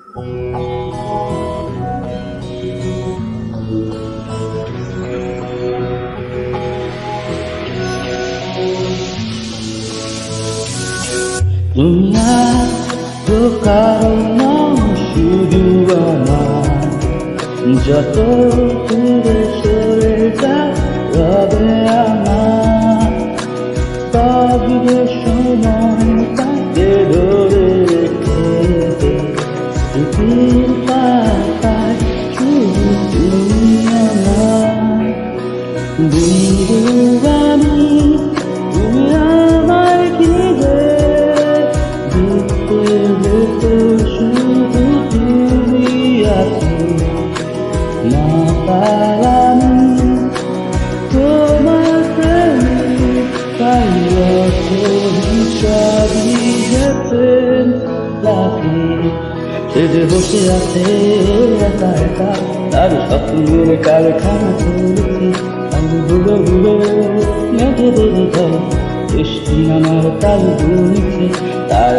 তুমি তো কারণ শুধু আমার, যত দূরে সরে যাবে আমার, তবে সময় তাকে ধরে রেখে পৃথিবীর পাতায় শুধু তুমি আমার। বিরুবানি তুমি আমায় ঘিরে, শুধু তুমি আছো না, পালানি তোমার প্রেমে, তাই সবই প্রেম লাগে। সে যে বসে আছে একা একা, তার স্বপ্নের কারখানা চলছে, আমি ভুলে ভুলে মেঘে বেড়ে যায়, বৃষ্টি আমার তাল গুনছে, তার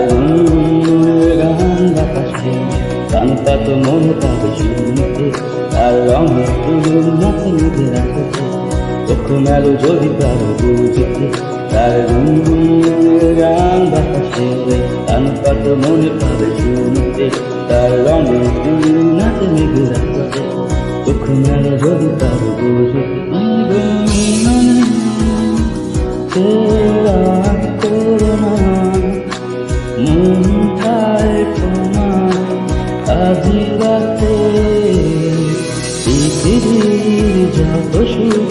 গান বাতাসে কান্তা তো মনে পাবে শুনতে, তার রঙে তুলুন নাচে নিজের আকাশে, কখন আলো যদি পারো বুঝতে, তার গান বাতাসে কান্তা তো মনে পাবে শুনতে, তার রঙে তুলুন নাচে নিজের আকাশে, কখন আলো যদি পারো বুঝতে। মন চায় তোমার আজি রাতে, পৃথিবীর যত সুখ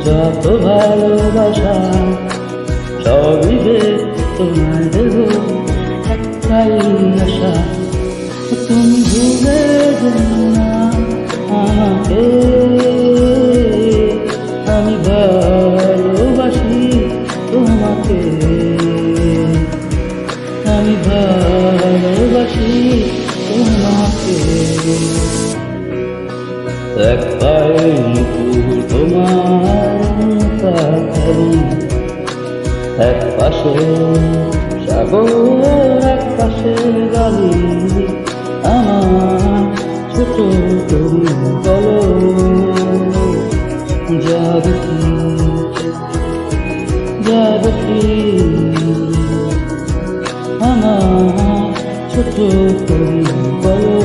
যত ভালোবাসা সবই যে তোমার দেব একটাই আশা। তুমি ভুলে যেও না আমাকে, আমি ভালোবাসি তোমাকে, আমি ভালোবাসি তোমাকে। এক পায়ে মুকুর তোমার কাছে, এক পাশে সাগর এক পাশে গালি, আমার ছোট তুমি বলো যাবে কি, যাবে কি, আমার ছোট তুমি বলো।